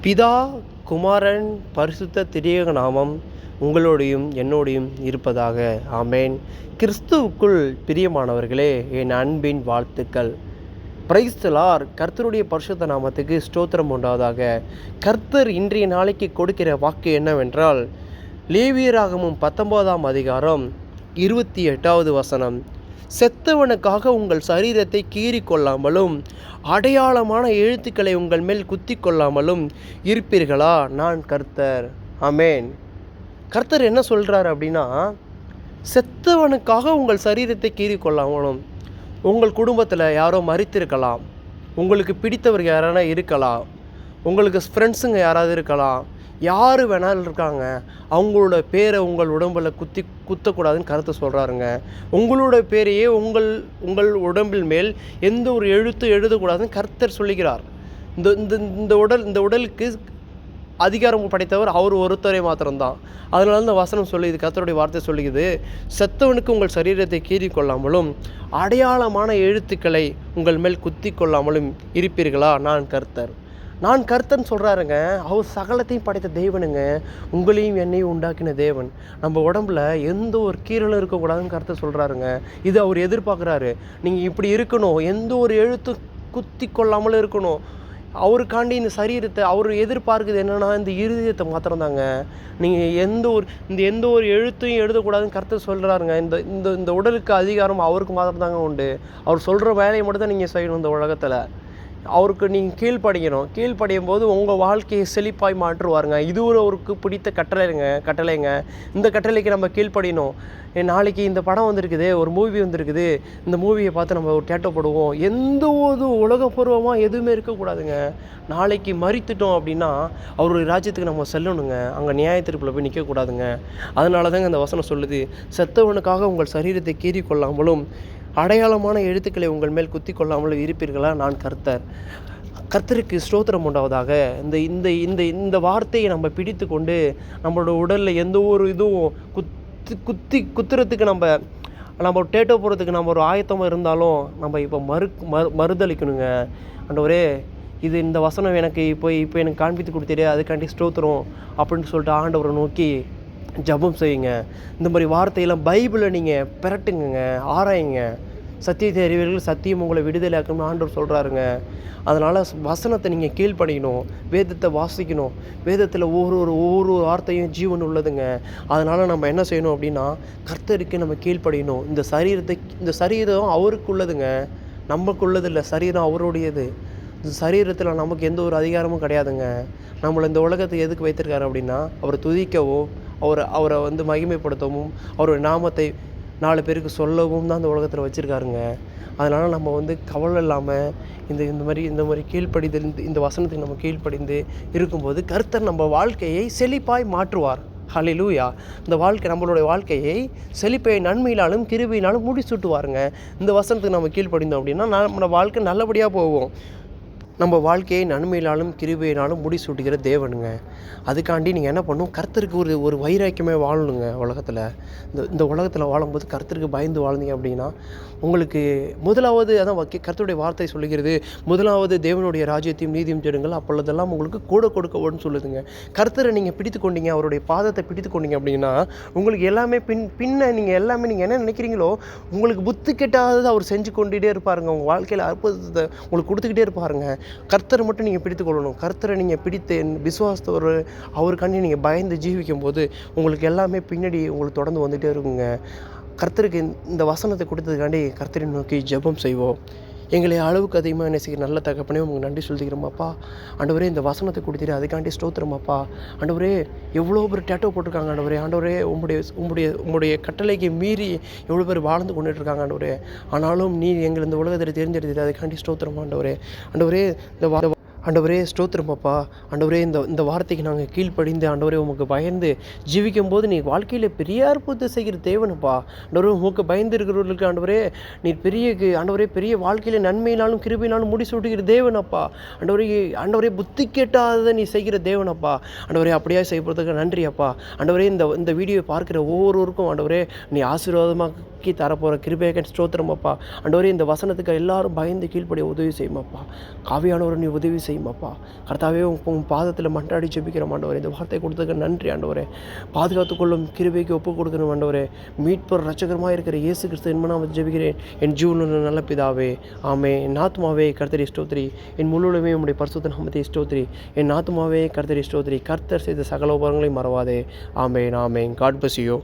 பிதா, குமாரன், பரிசுத்த திரியேக நாமம் உங்களோடையும் என்னோடையும் இருப்பதாக. ஆமேன். கிறிஸ்துவுக்குள் பிரியமானவர்களே, என் அன்பின் வாழ்த்துக்கள். Praise the Lord. கர்த்தருடைய பரிசுத்த நாமத்துக்கு ஸ்தோத்திரம் உண்டாவதாக. கர்த்தர் இன்றைய நாளைக்கு கொடுக்கிற வாக்கு என்னவென்றால், லேவியராகமம் 19ஆம் அதிகாரம் 28வது வசனம். செத்தவனுக்காக உங்கள் சரீரத்தை கீறி கொள்ளாமலும் அடையாளமான எழுத்துக்களை உங்கள் மேல் குத்தி கொள்ளாமலும் இருப்பீர்களா? நான் கர்த்தர். ஆமேன். கர்த்தர் என்ன சொல்கிறார் அப்படின்னா, செத்தவனுக்காக உங்கள் சரீரத்தை கீறி கொள்ளாமலும். உங்கள் குடும்பத்தில் யாரோ மரித்திருக்கலாம், உங்களுக்கு பிடித்தவர் யாரான இருக்கலாம், உங்களுக்கு ஃப்ரெண்ட்ஸுங்க யாராவது இருக்கலாம், யார் வேணாலும் இருக்காங்க. அவங்களோட பேரை உங்கள் உடம்பில் குத்தக்கூடாதுன்னு கருத்து சொல்கிறாருங்க. உங்களோட பேரையே உங்கள் உடம்பில் மேல் எந்த ஒரு எழுத்து எழுதக்கூடாதுன்னு கர்த்தர் சொல்லுகிறார். இந்த உடலுக்கு அதிகாரம் படைத்தவர் அவர் ஒருத்தரை மாத்திரம்தான். அதனால இந்த வசனம் சொல்லுது, கர்த்தருடைய வார்த்தை சொல்லுகிறது, செத்தவனுக்கு உங்கள் சரீரத்தை கீறி கொள்ளாமலும் அடையாளமான எழுத்துக்களை உங்கள் மேல் குத்தி கொள்ளாமலும் இருப்பீர்களா? நான் கர்த்தர். நான் கர்த்தன் சொல்கிறாருங்க. அவர் சகலத்தையும் படைத்த தேவனுங்க. உங்களையும் என்னையும் உண்டாக்கின தேவன். நம்ம உடம்புல எந்த ஒரு கீரலும் இருக்கக்கூடாதுன்னு கர்த்தர் சொல்கிறாருங்க. இது அவர் எதிர்பார்க்குறாரு. நீங்கள் இப்படி இருக்கணும், எந்த ஒரு எழுத்து குத்தி கொள்ளாமலும் இருக்கணும். அவருக்காண்டி இந்த சரீரத்தை அவர் எதிர்பார்க்குது என்னென்னா, இந்த இருதயத்தை மாத்திரம்தாங்க. நீங்கள் எந்த ஒரு எழுத்தையும் எழுதக்கூடாதுன்னு கர்த்தர் சொல்கிறாருங்க. இந்த உடலுக்கு அதிகாரம் அவருக்கு மாத்திரம்தாங்க உண்டு. அவர் சொல்கிற வேலையை மட்டும் தான் நீங்கள் செய்யணும். இந்த உலகத்தில் அவருக்கு நீங்கள் கீழ்ப்படியும் போது உங்கள் வாழ்க்கையை செழிப்பாய் மாற்றுவாருங்க. இது அவருக்கு பிடித்த கட்டளைங்க. இந்த கட்டளைக்கு நம்ம கீழ்ப்படியணும். நாளைக்கு இந்த படம் வந்திருக்குது, ஒரு மூவி வந்திருக்குது, இந்த மூவியை பார்த்து நம்ம ஒரு டேட்டோ போடுவோம். எந்த ஒரு உலகப்பூர்வமாக எதுவுமே இருக்கக்கூடாதுங்க. நாளைக்கு மரித்துட்டோம் அப்படின்னா அவருடைய ராஜ்யத்துக்கு நம்ம செல்லணுங்க. அங்கே நியாயத்தீர்ப்பில் போய் நிற்கக்கூடாதுங்க. அதனால தாங்க இந்த வசனம் சொல்லுது, செத்தவனுக்காக உங்கள் சரீரத்தை கீறி கொள்ளாமலும் அடையாளமான எழுத்துக்களை உங்கள் மேல் குத்தி கொள்ளாமலும் இருப்பீர்களா? நான் கர்த்தர். கர்த்தருக்கு ஸ்தோத்திரம் உண்டாவதாக. இந்த வார்த்தையை நம்ம பிடித்து கொண்டு நம்மளோட உடலில் எந்த ஒரு இதுவும் குத்துறதுக்கு நம்ம டேட்டோ போடுறதுக்கு நம்ம ஒரு ஆயத்தமாக இருந்தாலும் நம்ம இப்போ மறுதளிக்கணுங்க. ஆண்டவரே, இந்த வசனம் எனக்கு இப்போ எனக்கு காண்பித்து கொடுத்தீரே, அதுக்காண்டி ஸ்தோத்திரம் அப்படின்னு சொல்லிட்டு ஆண்டவரை நோக்கி ஜெபம் செய்யுங்க. இந்த மாதிரி வார்த்தையெல்லாம் பைபிளை நீங்கள் பிரட்டுங்க, ஆராயுங்க. சத்தியத்தை அறிவீர்கள், சத்தியம் உங்களை விடுதலையாக்கணும்னு ஆண்டவர் சொல்கிறாருங்க. அதனால் வசனத்தை நீங்கள் கீழ்ப்படிக்கணும், வேதத்தை வாசிக்கணும். வேதத்தில் ஒவ்வொரு வார்த்தையும் ஜீவன் உள்ளதுங்க. அதனால் நம்ம என்ன செய்யணும் அப்படின்னா, கர்த்தருக்கு நம்ம கீழ்ப்படியணும். இந்த சரீரம் அவருக்கு உள்ளதுங்க, நமக்கு உள்ளது இல்லை. சரீரம் அவருடையது. இந்த சரீரத்தில் நமக்கு எந்த ஒரு அதிகாரமும் கிடையாதுங்க. நம்மளை இந்த உலகத்தை எதுக்கு வைத்திருக்காரு அப்படின்னா, அவரை துதிக்கவும், அவரை மகிமைப்படுத்தவும், அவருடைய நாமத்தை 4 பேருக்கு சொல்லவும் தான் இந்த உலகத்தில் வச்சுருக்காருங்க. அதனால் நம்ம கவலை இல்லாமல் இந்த மாதிரி கீழ்ப்படிதல், இந்த வசனத்துக்கு நம்ம கீழ்ப்படிந்து இருக்கும்போது கர்த்தர் நம்ம வாழ்க்கையை செழிப்பாய் மாற்றுவார். ஹல்லேலூயா. நம்மளுடைய வாழ்க்கையை செழிப்பை நன்மையினாலும் கிருபையினாலும் முடிசூட்டுவாருங்க. இந்த வசனத்துக்கு நம்ம கீழ்ப்படிந்தோம் அப்படின்னா நம்ம வாழ்க்கை நல்லபடியாக போவோம். நம்ம வாழ்க்கையை நன்மையினாலும் கிருபையினாலும் முடிசூட்டுகிற தேவனுங்க. அதுக்காண்டி நீங்கள் என்ன பண்ணணும், கர்த்தருக்கு ஒரு வைராக்கியமே வாழணுங்க. இந்த உலகத்தில் வாழும்போது கர்த்தருக்கு பயந்து வாழ்ந்தீங்க அப்படின்னா உங்களுக்கு முதலாவது அதான் கர்த்தருடைய வார்த்தை சொல்லுகிறது, முதலாவது தேவனுடைய ராஜ்யத்தையும் நீதியும் தேடுங்கள், அப்பொழுதெல்லாம் உங்களுக்கு கூட கொடுக்கணும்னு சொல்லுதுங்க. கர்த்தரை நீங்கள் பிடித்து கொண்டீங்க, அவருடைய பாதத்தை பிடித்து கொண்டீங்க அப்படின்னா உங்களுக்கு எல்லாமே நீங்கள் என்ன நினைக்கிறீங்களோ உங்களுக்கு புத்தி கெட்டாதது அவர் செஞ்சு கொண்டுகிட்டே இருப்பாருங்க. உங்கள் வாழ்க்கையில் அற்புதத்தை உங்களுக்கு கொடுத்துக்கிட்டே இருப்பாருங்க. கர்த்தரை மட்டும் நீங்கள் பிடித்து கொள்ளணும். கர்த்தரை நீங்கள் பிடித்து விசுவாசத்தோடு அவருக்காண்டி நீங்கள் பயந்து ஜீவிக்கும் போது உங்களுக்கு எல்லாமே பின்னாடி உங்களுக்கு தொடர்ந்து வந்துகிட்டே இருக்குங்க. கர்த்தருக்கு இந்த வசனத்தை கொடுத்ததுக்காண்டி கர்த்தரை நோக்கி ஜெபம் செய்வோம். எங்களை அளவுக்கு அதிகமாக நேசிக்கிற நல்ல தகப்பனே, உங்களுக்கு நன்றி சொல்லிக்கிறோமாப்பா. ஆண்டவரே, இந்த வசனத்தை கொடுத்துட்டு அதுக்காண்டி ஸ்தோத்திரமாப்பா. ஆண்டவரே, எவ்வளோ பேர் டேட்டோ போட்டிருக்காங்க. ஆண்டவரே, உங்களுடைய கட்டளைக்கு மீறி எவ்வளோ பேர் வாழ்ந்து கொண்டுட்டு இருக்காங்க. ஆனாலும் நீ எங்களை இந்த உலகத்தில் தெரிஞ்செடுத்துட்டு அதுக்காண்டி ஸ்தோத்திரம். ஆண்டவரே ஸ்தோத்திரமாப்பா. ஆண்டவரே, இந்த வார்த்தைக்கு நாங்கள் கீழ்ப்படிந்து உங்களுக்கு பயந்து ஜீவிக்கும் போது நீ வாழ்க்கையில் பெரிய அற்புதத்தை செய்கிற தேவனப்பா. உங்களுக்கு பயந்து இருக்கிறவர்களுக்கு பெரிய வாழ்க்கையில் நன்மையினாலும் கிருபையினாலும் முடிசூட்டுகிற தேவனப்பா. புத்தி கேட்டாத நீ செய்கிற தேவனப்பா. அப்படியே செய்யப்படுறதுக்கு நன்றி அப்பா. இந்த வீடியோ பார்க்குற ஒவ்வொருவருக்கும் நீ ஆசீர்வாதமாக்கி தரப்போகிற கிருபையை ஸ்தோத்திரமாப்பா. இந்த வசனத்துக்கு எல்லாரும் பயந்து கீழ்ப்படிய உதவி செய்யுமாப்பா. காவியானவர் நீ உதவி செய்யுமாப்பா. கர்த்தாவே உங்கள் பாதத்தில் மன்றாடி ஜெபிக்கிறோம் ஆண்டவரே. இந்த வார்த்தை கொடுத்ததுக்கு நன்றி ஆண்டவரே. பாதுகாத்துக்கொள்ளும் கிருபைக்கு ஒப்புக் கொடுக்கணும் ஆண்டவரே. மீட்பர் இரட்சகருமாய் இருக்கிற இயேசு கிறிஸ்து நான் ஜெபிக்கிறேன் என் ஜீவனுள்ள நல்ல பிதாவே. ஆமே. என் ஆத்துமாவே கர்த்தரை ஸ்தோத்திரி, என் முழுவதுமே உம்முடைய பரிசுத்த நாமத்தை ஸ்தோத்திரி. என் ஆத்துமாவே கர்த்தரை ஸ்தோத்திரி, கர்த்தர் செய்த சகல உபகாரங்களையும் மறவாதே. Amen. Amen. God bless you.